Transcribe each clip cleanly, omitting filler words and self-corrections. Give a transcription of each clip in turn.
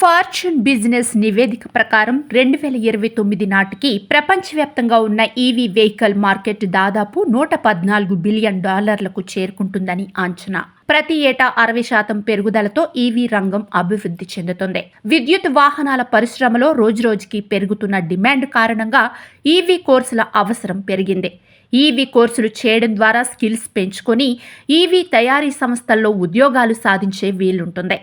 Fortune business నివేదిక ప్రకారం 2029 నాటికి ప్రపంచవ్యాప్తంగా ఉన్న ఈవీ వెహికల్ మార్కెట్ దాదాపు $114 బిలియన్ చేరుకుంటుందని అంచనా. ప్రతి ఏటా 60% పెరుగుదలతో ఈవీ రంగం అభివృద్ధి చెందుతుంది. విద్యుత్ వాహనాల పరిశ్రమలో రోజురోజుకి పెరుగుతున్న డిమాండ్ కారణంగా ఈవీ కోర్సుల అవసరం పెరిగింది. ఈవీ కోర్సులు చేయడం ద్వారా స్కిల్స్ పెంచుకొని ఈవీ తయారీ సంస్థల్లో ఉద్యోగాలు సాధించే వీలుంటుంది.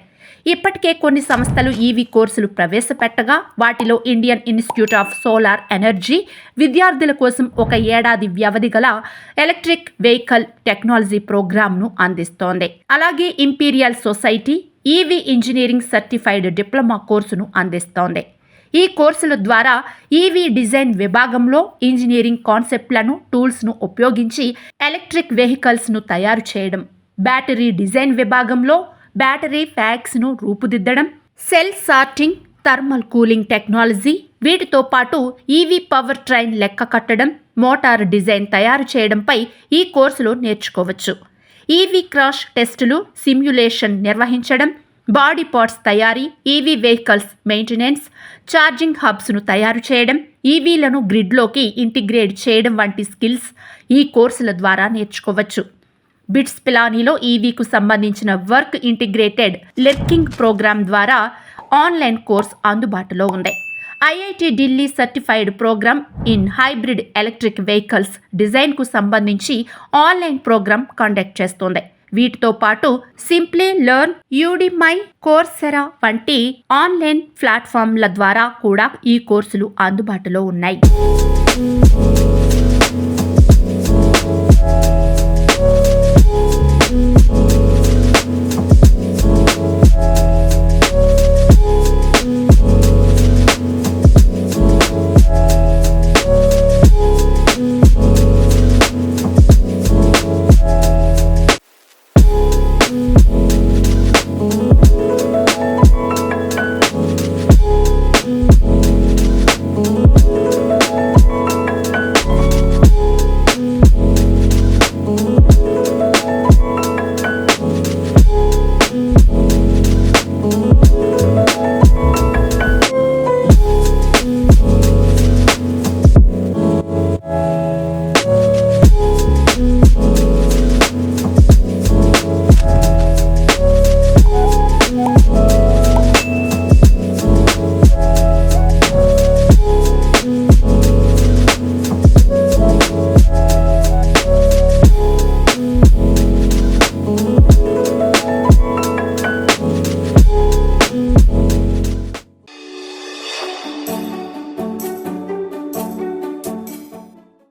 ఇప్పటికే కొన్ని సంస్థలు ఈవీ కోర్సులు ప్రవేశపెట్టగా వాటిలో Indian institute of solar energy విద్యార్థుల కోసం 1 ఏడాది వ్యవధి గల ఎలక్ట్రిక్ వెహికల్ టెక్నాలజీ ప్రోగ్రామ్ను అందిస్తోంది. అలాగే imperial society EV engineering certified diploma కోర్సును అందిస్తోంది. ఈ కోర్సుల ద్వారా ఈవీ డిజైన్ విభాగంలో ఇంజనీరింగ్ కాన్సెప్ట్లను, టూల్స్ను ఉపయోగించి ఎలక్ట్రిక్ వెహికల్స్ను తయారు చేయడం, బ్యాటరీ డిజైన్ విభాగంలో బ్యాటరీ ప్యాక్స్ను రూపుదిద్దడం, cell sorting, thermal cooling technology, వీటితో పాటు ఈవీ పవర్ ట్రైన్ లెక్క కట్టడం, మోటార్ డిజైన్ తయారు చేయడంపై ఈ కోర్సులో నేర్చుకోవచ్చు. ఈవీ క్రాష్ టెస్టులు, సిమ్యులేషన్ నిర్వహించడం, బాడీ పార్ట్స్ తయారీ, ఈవీ వెహికల్స్ మెయింటెనెన్స్, ఛార్జింగ్ హబ్స్ను తయారు చేయడం, ఈవీలను గ్రిడ్లోకి ఇంటిగ్రేట్ చేయడం వంటి స్కిల్స్ ఈ కోర్సుల ద్వారా నేర్చుకోవచ్చు. బిట్స్ పిలానీలో ఈవీకు సంబంధించిన వర్క్ ఇంటిగ్రేటెడ్ లెర్నింగ్ ప్రోగ్రామ్ ద్వారా ఆన్లైన్ కోర్స్ అందుబాటులో ఉంది. IIT Delhi certified programme in hybrid electric vehicles డిజైన్కు సంబంధించి ఆన్లైన్ ప్రోగ్రామ్ కండక్ట్ చేస్తోంది. వీటితో పాటు సింప్లీ లెర్న్, యూడిమై, కోర్సెరా వంటి ఆన్లైన్ ప్లాట్ఫామ్ల ద్వారా కూడా ఈ కోర్సులు అందుబాటులో ఉన్నాయి.